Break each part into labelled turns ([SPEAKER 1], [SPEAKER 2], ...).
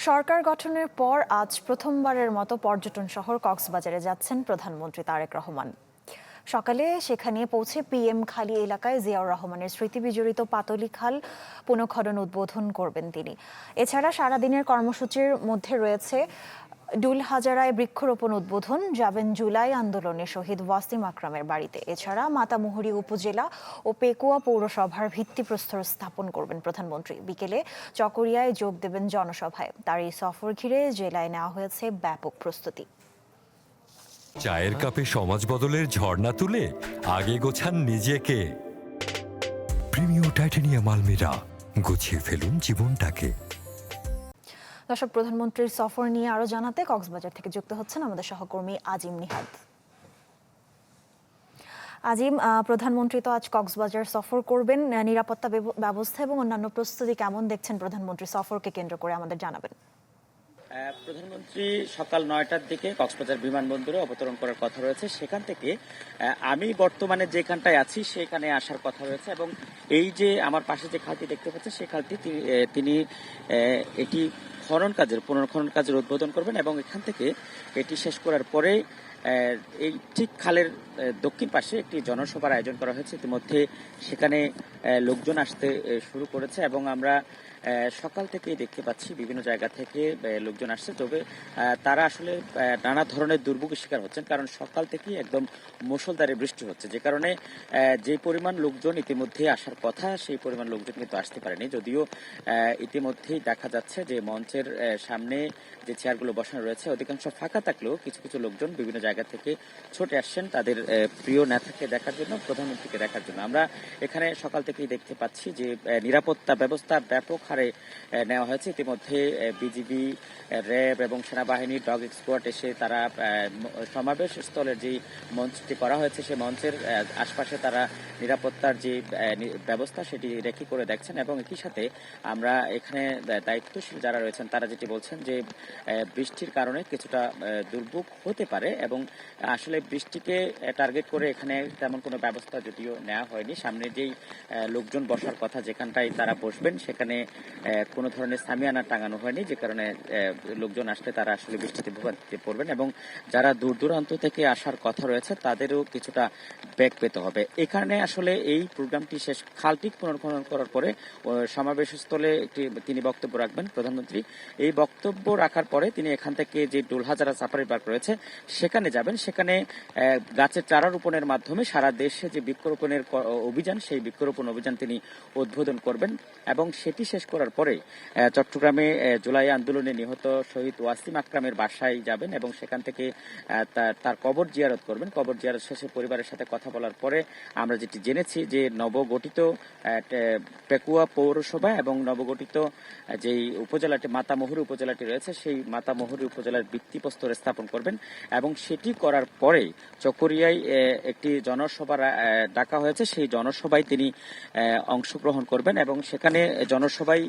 [SPEAKER 1] সরকার গঠনের পর আজ প্রথমবারের মতো পর্যটন শহর কক্সবাজারে যাচ্ছেন প্রধানমন্ত্রী তারেক রহমান। সকালে সেখানে পৌঁছে পিএম খালি এলাকায় জিয়াউর রহমানের স্মৃতি বিজড়িত পাতলি খাল পুনঃখনন উদ্বোধন করবেন তিনি। এছাড়া সারাদিনের কর্মসূচির মধ্যে রয়েছে ডুল হাজারায় বৃক্ষরোপণ উদ্বোধন, যাবেন জুলাই আন্দোলনে শহীদ ওয়াসিম আকরামের বাড়িতে। এছাড়া মাতামুহুরী উপজেলা ও পেকুয়া পৌরসভার ভিত্তিপ্রস্তর স্থাপন করবেন প্রধানমন্ত্রী। বিকেলে চকরিয়ায় যোগ দেবেন জনসভায়। তার এই সফর ঘিরে জেলায় নেওয়া হয়েছে ব্যাপক প্রস্তুতি।
[SPEAKER 2] চায়ের কাপে সমাজ বদলের ঝর্ণা তুলে আগে গোছান নিজেকে। প্রিমিয়ার টাইটানিয়াম আলমিরা, গুছিয়ে ফেলুন জীবনটাকে।
[SPEAKER 1] দর্শক, প্রধানমন্ত্রীর সফর নিয়ে আরো জানাতে কক্সবাজার থেকে যুক্ত হচ্ছেন আমাদের সহকর্মী আজিম নিহাদ। আজিম, প্রধানমন্ত্রী তো আজ কক্সবাজার সফর করবেন, নিরাপত্তা ব্যবস্থা এবং অন্যান্য প্রস্তুতি কেমন দেখছেন প্রধানমন্ত্রী সফরকে কেন্দ্র করে আমাদের জানাবেন।
[SPEAKER 3] প্রধানমন্ত্রী সকাল 9টার দিকে কক্সবাজার বিমানবন্দরে অবতরণ করার কথা রয়েছে। সেখান থেকে আমি বর্তমানে যেখানটায় আছি সেখানে আসার কথা রয়েছে এবং এই যে আমার পাশে যে খালটি দেখতে পাচ্ছেন সেই খালটি তিনি এটি পুনর্খনন কাজের উদ্বোধন করবেন এবং এখান থেকে এটি শেষ করার পরে এই ঠিক খালের দক্ষিণ পাশে একটি জনসভার আয়োজন করা হয়েছে। ইতিমধ্যে সেখানে লোকজন আসতে শুরু করেছে এবং আমরা সকাল থেকেই দেখতে পাচ্ছি বিভিন্ন জায়গা থেকে লোকজন আসছে। তবে তারা আসলে নানা ধরনের দুর্ভোগের শিকার হচ্ছেন, কারণ সকাল থেকেই একদম মুষলধারে বৃষ্টি হচ্ছে, যে কারণে যে পরিমাণ লোকজন ইতিমধ্যে আসার কথা সেই পরিমাণ লোকজন কিন্তু আসতে পারেনি। যদিও ইতিমধ্যেই দেখা যাচ্ছে যে মঞ্চের সামনে যে চেয়ারগুলো বসানো রয়েছে অধিকাংশ ফাঁকা থাকলেও কিছু কিছু লোকজন বিভিন্ন জায়গা থেকে ছুটে আসছেন তাদের প্রিয় নেতাকে দেখার জন্য, প্রধানমন্ত্রীকে দেখার জন্য। আমরা এখানে সকাল থেকেই দেখতে পাচ্ছি যে নিরাপত্তা ব্যবস্থা ব্যাপক হারে নেওয়া হয়েছে। ইতিমধ্যে বিজিবি, র্যাব এবং সেনাবাহিনীর ডগ স্কোয়াড এসে তারা সমাবেশ স্থলের যে মঞ্চটি করা হয়েছে সেই মঞ্চের আশপাশে তারা নিরাপত্তার যে ব্যবস্থা সেটি রেখে করে দেখছেন এবং একই সাথে আমরা এখানে দায়িত্বশীল যারা রয়েছেন তারা যেটি বলছেন যে বৃষ্টির কারণে কিছুটা দুর্ভোগ হতে পারে এবং আসলে বৃষ্টিকে টার্গেট করে এখানে তেমন কোনো ব্যবস্থা যদিও নেওয়া হয়নি। সামনে যেই লোকজন বসার কথা যেখানটায় তারা বসবেন সেখানে কোনো ধরনের সামিয়ানা টাঙানো হয়নি, যে কারণে লোকজন আসলে তারা আসলে বৃষ্টিতে ভোগান্তিতে পড়বেন এবং যারা দূর দূরান্ত থেকে আসার কথা রয়েছে তাদেরও কিছুটা ব্যাগ পেতে হবে। এখানে আসলে এই প্রোগ্রামটি শেষ, খালটি পুনর্খনন করার পরে সমাবেশ স্থলে তিনি বক্তব্য রাখবেন প্রধানমন্ত্রী। এই বক্তব্য রাখার পরে তিনি এখান থেকে যে ডোলহাজারা সাফারি পার্ক রয়েছে সেখানে যাবেন। সেখানে গাছের চারা রোপণের মাধ্যমে সারা দেশে যে বৃক্ষরোপণের অভিযান সেই বৃক্ষরোপণ অভিযান তিনি উদ্বোধন করবেন এবং সেটি শেষ করার পরে চট্টগ্রামে জুলাই আন্দোলনে নিহত শহীদ ওয়াসিম আকরামের বাসায় যাবেন এবং সেখান থেকে তার কবর জিয়ারত করবেন। কবর জিয়ারত শেষে পরিবারের সাথে কথা বলার পরে আমরা যেটি জেনেছি যে নবগঠিত পেকুয়া পৌরসভা এবং নবগঠিত যেই উপজেলাটি মাতামুহুরী উপজেলাটি রয়েছে সেই মাতামুহুরী উপজেলার ভিত্তিপ্রস্তর স্থাপন করবেন এবং সেটি করার পরে চকরিয়ায় একটি জনসভা ডাকা হয়েছে, সেই জনসভায় তিনি অংশগ্রহণ করবেন এবং সেখানে জনসভায়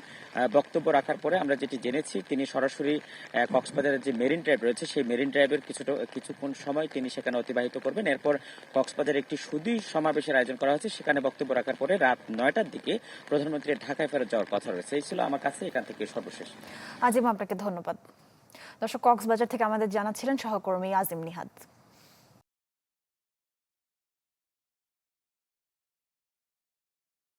[SPEAKER 3] বক্তব্য রাখার পরে আমরা যেটি জেনেছি তিনি সরাসরি কক্সবাজারের যে মেরিন ড্রাইভ রয়েছে সেই মেরিন ড্রাইভের কিছুক্ষণ সময় তিনি সেখানে অতিবাহিত করবেন। এরপর কক্সবাজারে একটি সুধী সমাবেশের আয়োজন করা হয়েছে, সেখানে বক্তব্য রাখার পরে রাত 9টার দিকে প্রধানমন্ত্রী ঢাকায় ফেরত যাওয়ার কথা রয়েছে। এই ছিল আমার কাছে এখান থেকে সর্বশেষ।
[SPEAKER 1] আজিম, আপনাকে ধন্যবাদ। দর্শক, কক্সবাজার থেকে আমাদের জানাচ্ছিলেন সহকর্মী আজিম নিহাদ।